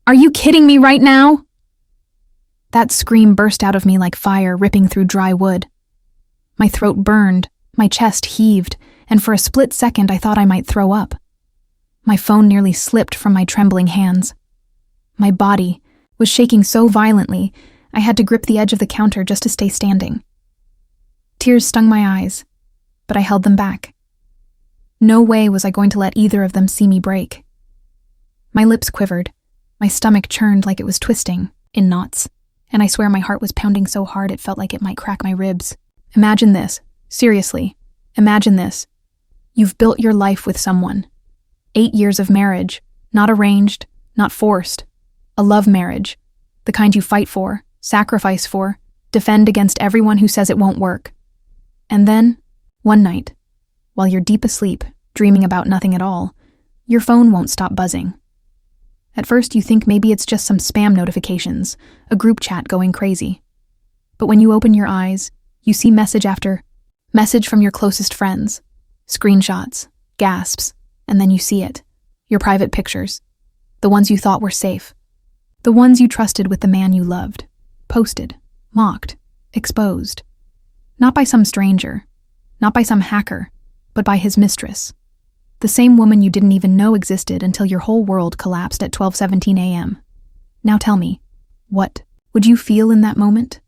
Are you kidding me right now? That scream burst out of me like fire ripping through dry wood. My throat burned, my chest heaved, and for a split second I thought I might throw up. My phone nearly slipped from my trembling hands. My body was shaking so violently, I had to grip the edge of the counter just to stay standing. Tears stung my eyes, but I held them back. No way was I going to let either of them see me break. My lips quivered, my stomach churned like it was twisting, in knots, and I swear my heart was pounding so hard it felt like it might crack my ribs. Imagine this. Seriously, imagine this. You've built your life with someone. 8 years of marriage, not arranged, not forced. A love marriage, the kind you fight for, sacrifice for, defend against everyone who says it won't work. And then, one night, while you're deep asleep, dreaming about nothing at all, your phone won't stop buzzing. At first you think maybe it's just some spam notifications, a group chat going crazy. But when you open your eyes, you see message after message from your closest friends, screenshots, gasps, and then you see it. Your private pictures, the ones you thought were safe, the ones you trusted with the man you loved, posted, mocked, exposed. Not by some stranger, not by some hacker, but by his mistress. The same woman you didn't even know existed until your whole world collapsed at 12:17 a.m. Now tell me, what would you feel in that moment?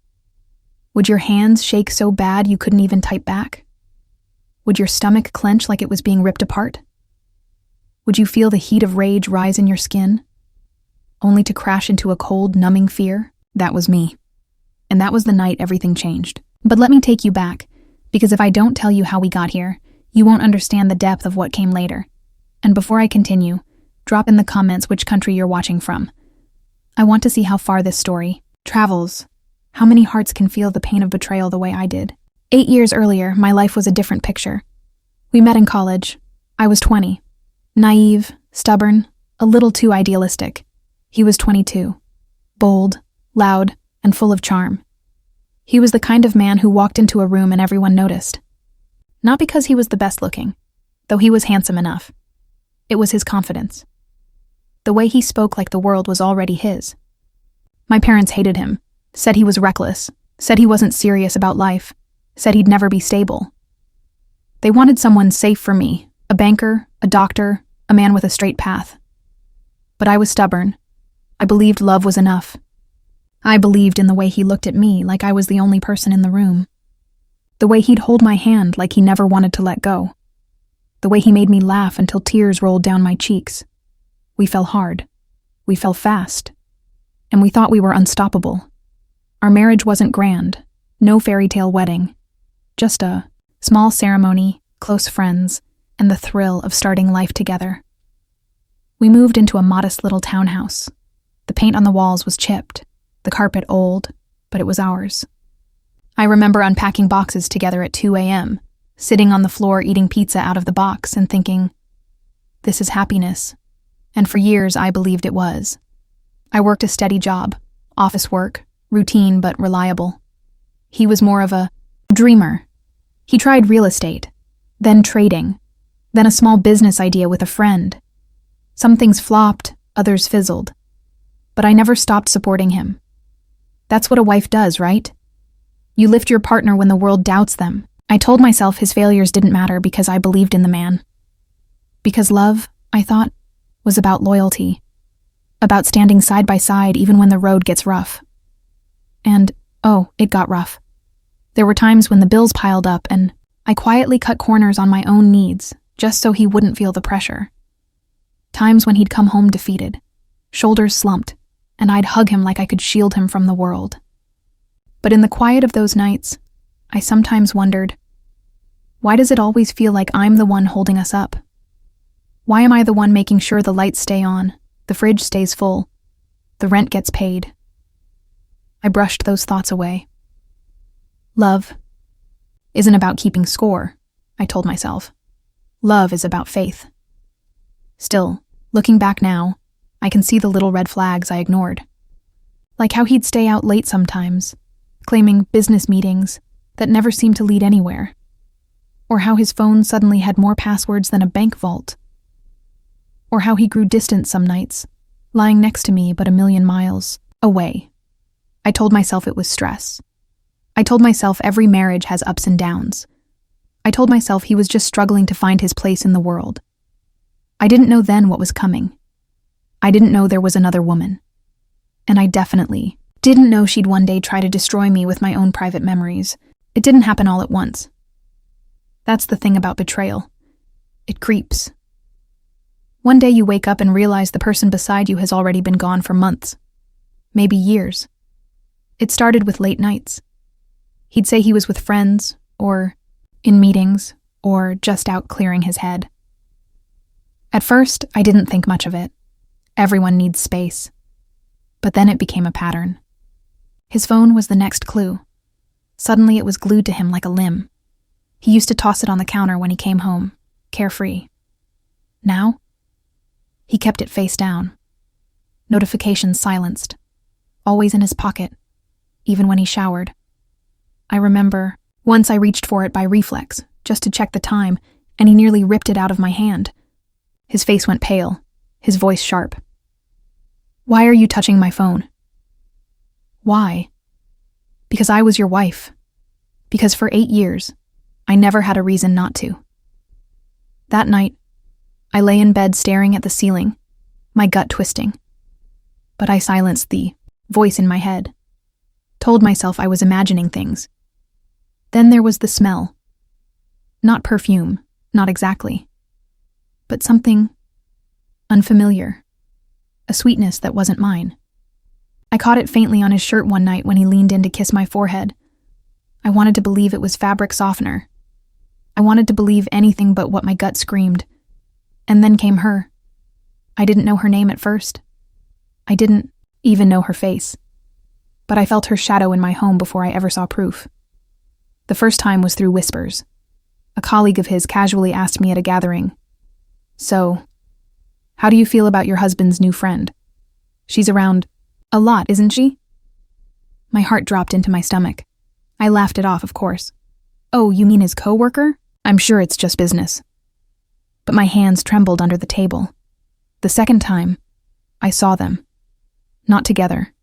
Would your hands shake so bad you couldn't even type back? Would your stomach clench like it was being ripped apart? Would you feel the heat of rage rise in your skin, only to crash into a cold, numbing fear? That was me. And that was the night everything changed. But let me take you back, because if I don't tell you how we got here, you won't understand the depth of what came later. And before I continue, drop in the comments which country you're watching from. I want to see how far this story travels. How many hearts can feel the pain of betrayal the way I did? 8 years earlier, my life was a different picture. We met in college. I was 20. Naive, stubborn, a little too idealistic. He was 22. Bold, loud, and full of charm. He was the kind of man who walked into a room and everyone noticed. Not because he was the best looking, though he was handsome enough. It was his confidence. The way he spoke like the world was already his. My parents hated him, said he was reckless, said he wasn't serious about life, said he'd never be stable. They wanted someone safe for me, a banker, a doctor, a man with a straight path. But I was stubborn. I believed love was enough. I believed in the way he looked at me like I was the only person in the room. The way he'd hold my hand like he never wanted to let go. The way he made me laugh until tears rolled down my cheeks. We fell hard. We fell fast. And we thought we were unstoppable. Our marriage wasn't grand. No fairy tale wedding. Just a small ceremony, close friends, and the thrill of starting life together. We moved into a modest little townhouse. The paint on the walls was chipped, the carpet old, but it was ours. I remember unpacking boxes together at 2 a.m., sitting on the floor eating pizza out of the box and thinking, this is happiness. And for years I believed it was. I worked a steady job, office work, routine but reliable. He was more of a dreamer. He tried real estate, then trading, then a small business idea with a friend. Some things flopped, others fizzled. But I never stopped supporting him. That's what a wife does, right? You lift your partner when the world doubts them. I told myself his failures didn't matter because I believed in the man. Because love, I thought, was about loyalty. About standing side by side even when the road gets rough. And, oh, it got rough. There were times when the bills piled up and I quietly cut corners on my own needs just so he wouldn't feel the pressure. Times when he'd come home defeated, shoulders slumped, and I'd hug him like I could shield him from the world. But in the quiet of those nights, I sometimes wondered, why does it always feel like I'm the one holding us up? Why am I the one making sure the lights stay on, the fridge stays full, the rent gets paid? I brushed those thoughts away. Love isn't about keeping score, I told myself. Love is about faith. Still, looking back now, I can see the little red flags I ignored. Like how he'd stay out late sometimes, claiming business meetings that never seemed to lead anywhere. Or how his phone suddenly had more passwords than a bank vault. Or how he grew distant some nights, lying next to me but a million miles away. I told myself it was stress. I told myself every marriage has ups and downs. I told myself he was just struggling to find his place in the world. I didn't know then what was coming. I didn't know there was another woman. And I definitely didn't know she'd one day try to destroy me with my own private memories. It didn't happen all at once. That's the thing about betrayal. It creeps. One day you wake up and realize the person beside you has already been gone for months, maybe years. It started with late nights. He'd say he was with friends, or in meetings, or just out clearing his head. At first, I didn't think much of it. Everyone needs space. But then it became a pattern. His phone was the next clue. Suddenly it was glued to him like a limb. He used to toss it on the counter when he came home, carefree. Now, he kept it face down. Notifications silenced. Always in his pocket, even when he showered. I remember once I reached for it by reflex, just to check the time, and he nearly ripped it out of my hand. His face went pale, his voice sharp. "Why are you touching my phone?" "Why?" "Because I was your wife. Because for 8 years, I never had a reason not to." That night, I lay in bed staring at the ceiling, my gut twisting. But I silenced the voice in my head, told myself I was imagining things. Then there was the smell. Not perfume, not exactly. But something unfamiliar. A sweetness that wasn't mine. I caught it faintly on his shirt one night when he leaned in to kiss my forehead. I wanted to believe it was fabric softener. I wanted to believe anything but what my gut screamed. And then came her. I didn't know her name at first. I didn't even know her face. But I felt her shadow in my home before I ever saw proof. The first time was through whispers. A colleague of his casually asked me at a gathering, "So, how do you feel about your husband's new friend? She's around a lot, isn't she?" My heart dropped into my stomach. I laughed it off, of course. "Oh, you mean his co-worker? I'm sure it's just business." But my hands trembled under the table. The second time, I saw them. Not together.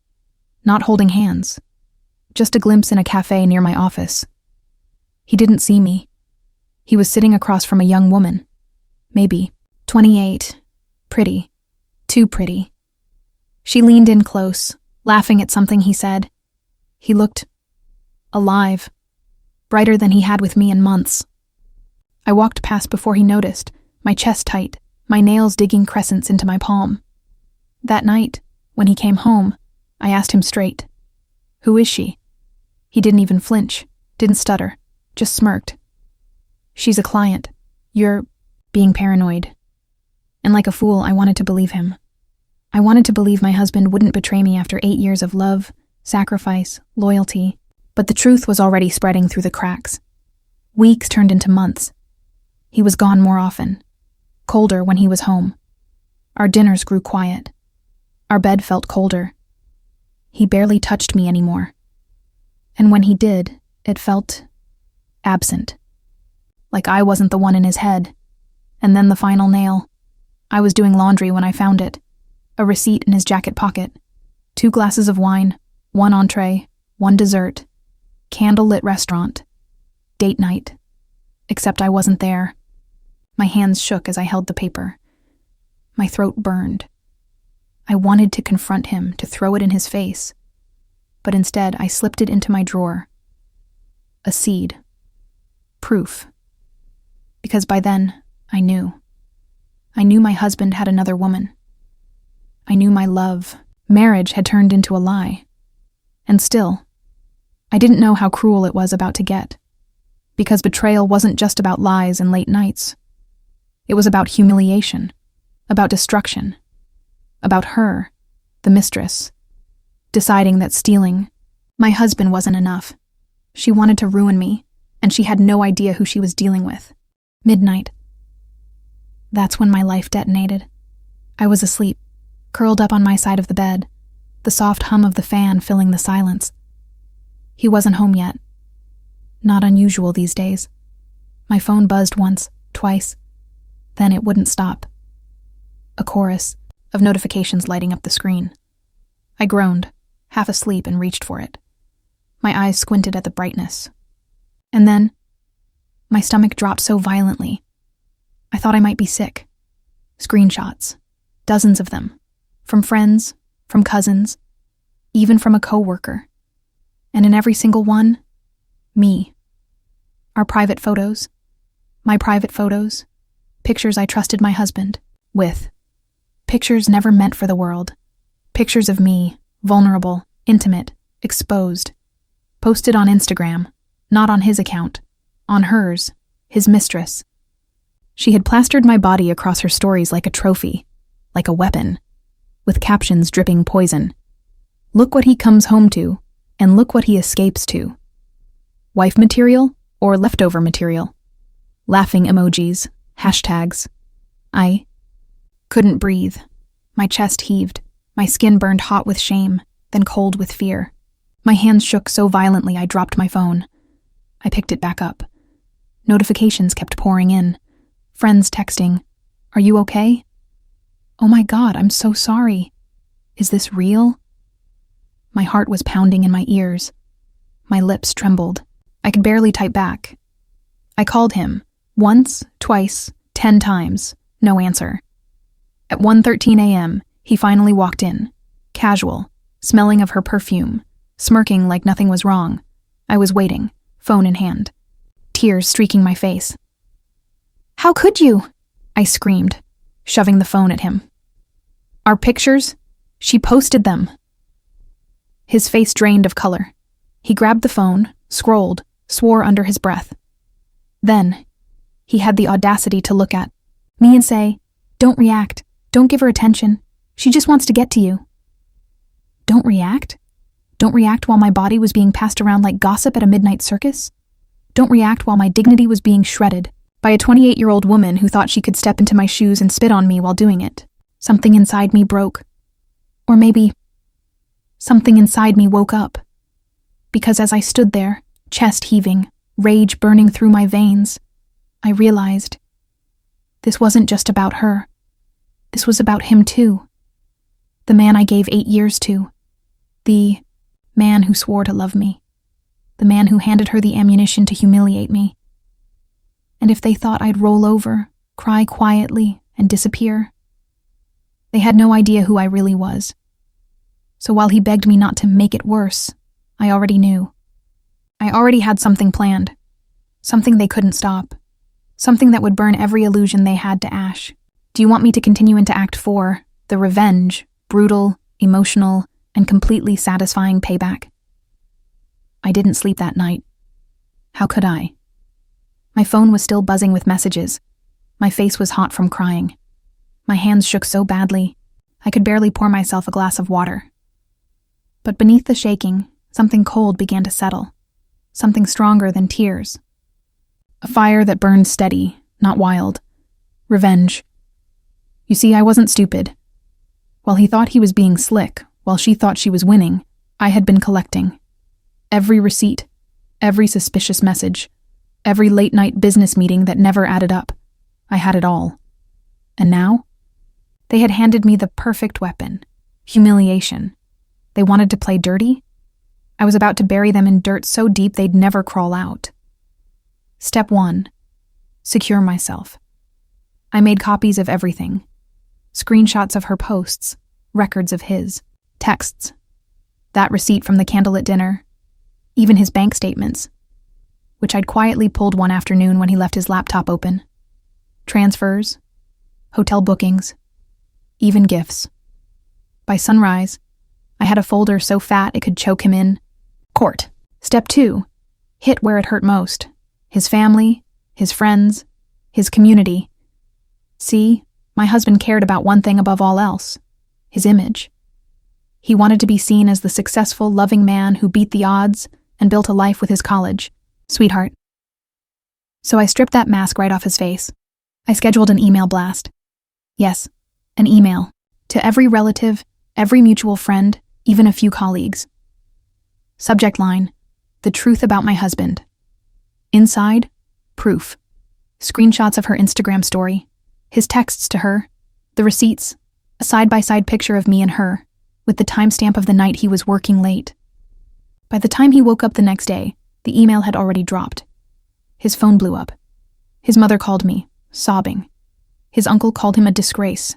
Not holding hands. Just a glimpse in a cafe near my office. He didn't see me. He was sitting across from a young woman. Maybe 28. Pretty. Too pretty. She leaned in close, laughing at something he said. He looked alive. Brighter than he had with me in months. I walked past before he noticed, my chest tight, my nails digging crescents into my palm. That night, when he came home, I asked him straight, "Who is she?" He didn't even flinch, didn't stutter, just smirked. "She's a client. You're being paranoid." And like a fool, I wanted to believe him. I wanted to believe my husband wouldn't betray me after 8 years of love, sacrifice, loyalty. But the truth was already spreading through the cracks. Weeks turned into months. He was gone more often. Colder when he was home. Our dinners grew quiet. Our bed felt colder. He barely touched me anymore. And when he did, it felt absent. Like I wasn't the one in his head. And then the final nail. I was doing laundry when I found it. A receipt in his jacket pocket. 2 glasses of wine, 1 entree, 1 dessert. Candlelit restaurant. Date night. Except I wasn't there. My hands shook as I held the paper. My throat burned. I wanted to confront him, to throw it in his face. But instead, I slipped it into my drawer. A seed. Proof. Because by then, I knew. I knew my husband had another woman. I knew my love, marriage had turned into a lie. And still, I didn't know how cruel it was about to get. Because betrayal wasn't just about lies and late nights. It was about humiliation, about destruction, about her, the mistress, deciding that stealing my husband wasn't enough. She wanted to ruin me, and she had no idea who she was dealing with. Midnight. That's when my life detonated. I was asleep, curled up on my side of the bed, the soft hum of the fan filling the silence. He wasn't home yet. Not unusual these days. My phone buzzed once, twice. Then it wouldn't stop. A chorus. of notifications lighting up the screen. I groaned, half asleep, and reached for it. My eyes squinted at the brightness. And then, my stomach dropped so violently. I thought I might be sick. Screenshots. Dozens of them. From friends, from cousins, even from a coworker. And in every single one, me. Our private photos. My private photos. Pictures I trusted my husband with. Pictures never meant for the world. Pictures of me, vulnerable, intimate, exposed. Posted on Instagram, not on his account, on hers, his mistress. She had plastered my body across her stories like a trophy, like a weapon, with captions dripping poison. Look what he comes home to, and look what he escapes to. Wife material or leftover material? Laughing emojis, hashtags. I couldn't breathe. My chest heaved. My skin burned hot with shame, then cold with fear. My hands shook so violently I dropped my phone. I picked it back up. Notifications kept pouring in. Friends texting, "Are you okay?" "Oh my God, I'm so sorry. Is this real?" My heart was pounding in my ears. My lips trembled. I could barely type back. I called him. Once, twice, 10 times. No answer. At 1:13 a.m., he finally walked in. Casual, smelling of her perfume, smirking like nothing was wrong. I was waiting, phone in hand. Tears streaking my face. "How could you?" I screamed, shoving the phone at him. "Our pictures? She posted them." His face drained of color. He grabbed the phone, scrolled, swore under his breath. Then, he had the audacity to look at me and say, "Don't react. Don't give her attention. She just wants to get to you." Don't react? Don't react while my body was being passed around like gossip at a midnight circus? Don't react while my dignity was being shredded by a 28-year-old woman who thought she could step into my shoes and spit on me while doing it. Something inside me broke. Or maybe something inside me woke up. Because as I stood there, chest heaving, rage burning through my veins, I realized this wasn't just about her. This was about him too. The man I gave 8 years to. The man who swore to love me. The man who handed her the ammunition to humiliate me. And if they thought I'd roll over, cry quietly, and disappear, they had no idea who I really was. So while he begged me not to make it worse, I already knew. I already had something planned. Something they couldn't stop. Something that would burn every illusion they had to ash. Do you want me to continue into Act 4, the revenge, brutal, emotional, and completely satisfying payback? I didn't sleep that night. How could I? My phone was still buzzing with messages. My face was hot from crying. My hands shook so badly, I could barely pour myself a glass of water. But beneath the shaking, something cold began to settle. Something stronger than tears. A fire that burned steady, not wild. Revenge. You see, I wasn't stupid. While he thought he was being slick, while she thought she was winning, I had been collecting. Every receipt, every suspicious message, every late-night business meeting that never added up. I had it all. And now? They had handed me the perfect weapon. Humiliation. They wanted to play dirty? I was about to bury them in dirt so deep they'd never crawl out. Step 1. Secure myself. I made copies of everything. Screenshots of her posts, records of his, texts, that receipt from the candlelit dinner, even his bank statements, which I'd quietly pulled one afternoon when he left his laptop open. Transfers, hotel bookings, even gifts. By sunrise, I had a folder so fat it could choke him in. Court. Step 2. Hit where it hurt most. His family, his friends, his community. See, my husband cared about one thing above all else. His image. He wanted to be seen as the successful, loving man who beat the odds and built a life with his college. Sweetheart. So I stripped that mask right off his face. I scheduled an email blast. Yes, an email. To every relative, every mutual friend, even a few colleagues. Subject line: the truth about my husband. Inside, proof. Screenshots of her Instagram story, his texts to her, the receipts, A side-by-side picture of me and her, with the timestamp of the night he was working late. By the time he woke up the next day, the email had already dropped. His phone blew up. His mother called me, sobbing. His uncle called him a disgrace.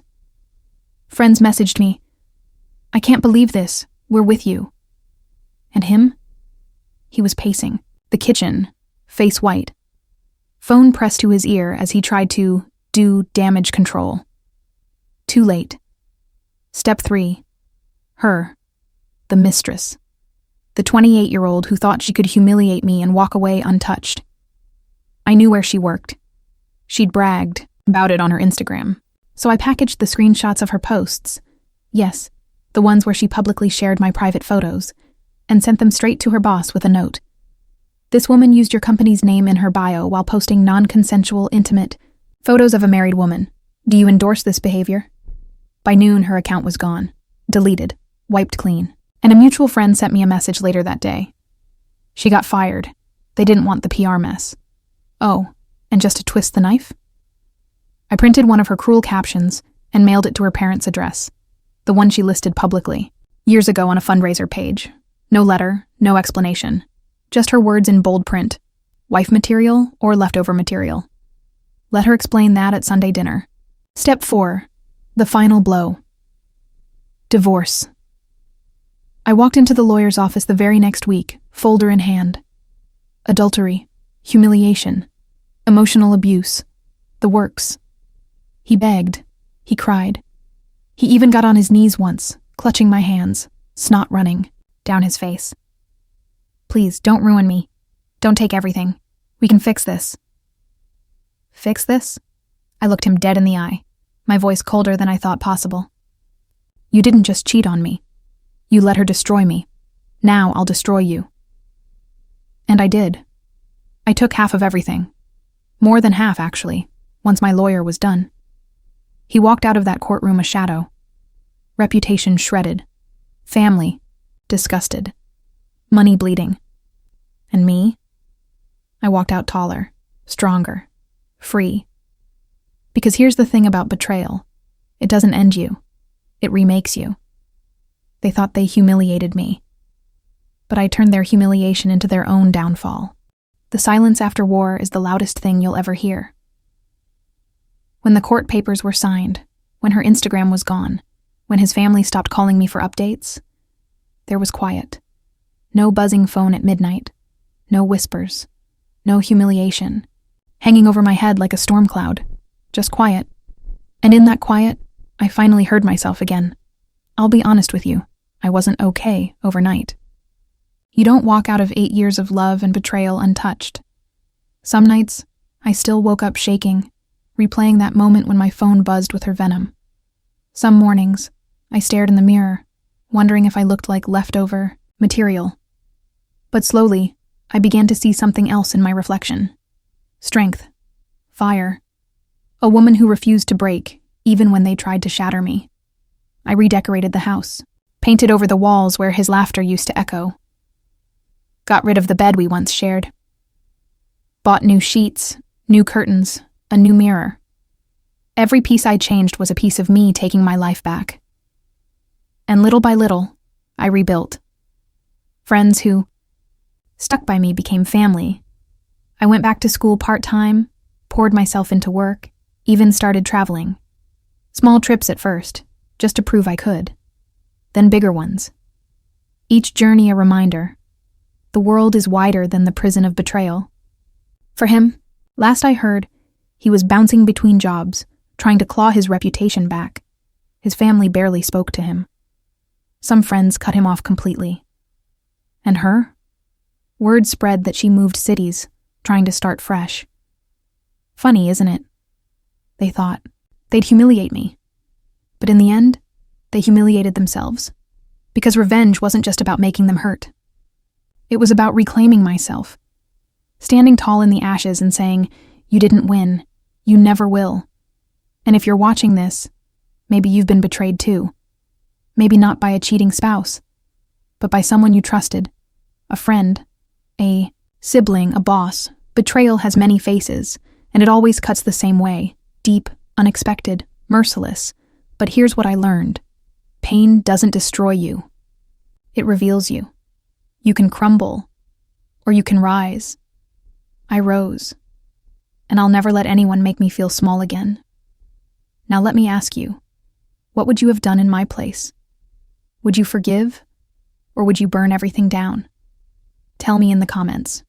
Friends messaged me, "I can't believe this, we're with you." And him? He was pacing the kitchen, face white. Phone pressed to his ear as he tried to do damage control. Too late. Step 3. Her. The mistress. The 28-year-old who thought she could humiliate me and walk away untouched. I knew where she worked. She'd bragged about it on her Instagram, so I packaged the screenshots of her posts. Yes, the ones where she publicly shared my private photos, and sent them straight to her boss with a note. This woman used your company's name in her bio while posting non-consensual, intimate photos of a married woman. Do you endorse this behavior? By noon, her account was gone, deleted, wiped clean, and a mutual friend sent me a message later that day. She got fired. They didn't want the PR mess. Oh, and just to twist the knife? I printed one of her cruel captions and mailed it to her parents' address, the one she listed publicly, years ago on a fundraiser page. No letter, no explanation. Just her words in bold print. Wife material or leftover material. Let her explain that at Sunday dinner. Step 4. The final blow. Divorce. I walked into the lawyer's office the very next week, folder in hand. Adultery, humiliation, emotional abuse, the works. He begged. He cried. He even got on his knees once, clutching my hands, snot running down his face. Please, don't ruin me. Don't take everything. We can fix this. Fix this? I looked him dead in the eye, my voice colder than I thought possible. You didn't just cheat on me. You let her destroy me. Now I'll destroy you. And I did. I took half of everything. More than half, actually, once my lawyer was done. He walked out of that courtroom a shadow. Reputation shredded. Family disgusted. Money bleeding. And me? I walked out taller, stronger, free. Because here's the thing about betrayal. It doesn't end you. It remakes you. They thought they humiliated me. But I turned their humiliation into their own downfall. The silence after war is the loudest thing you'll ever hear. When the court papers were signed, when her Instagram was gone, when his family stopped calling me for updates, there was quiet. No buzzing phone at midnight. No whispers. No humiliation. Hanging over my head like a storm cloud. Just quiet. And in that quiet, I finally heard myself again. I'll be honest with you. I wasn't okay overnight. You don't walk out of 8 years of love and betrayal untouched. Some nights, I still woke up shaking, replaying that moment when my phone buzzed with her venom. Some mornings, I stared in the mirror, wondering if I looked like leftover material. But slowly, I began to see something else in my reflection. Strength. Fire. A woman who refused to break, even when they tried to shatter me. I redecorated the house, painted over the walls where his laughter used to echo. Got rid of the bed we once shared. Bought new sheets, new curtains, a new mirror. Every piece I changed was a piece of me taking my life back. And little by little, I rebuilt. Friends who stuck by me became family. I went back to school part-time, poured myself into work, even started traveling. Small trips at first, just to prove I could. Then bigger ones. Each journey a reminder. The world is wider than the prison of betrayal. For him, last I heard, he was bouncing between jobs, trying to claw his reputation back. His family barely spoke to him. Some friends cut him off completely. And her? Word spread that she moved cities, trying to start fresh. Funny, isn't it? They thought they'd humiliate me. But in the end, they humiliated themselves. Because revenge wasn't just about making them hurt. It was about reclaiming myself. Standing tall in the ashes and saying, you didn't win. You never will. And if you're watching this, maybe you've been betrayed too. Maybe not by a cheating spouse, but by someone you trusted. A friend, a sibling, a boss. Betrayal has many faces, and it always cuts the same way. Deep, unexpected, merciless. But here's what I learned. Pain doesn't destroy you. It reveals you. You can crumble, or you can rise. I rose, and I'll never let anyone make me feel small again. Now let me ask you, what would you have done in my place? Would you forgive, or would you burn everything down? Tell me in the comments.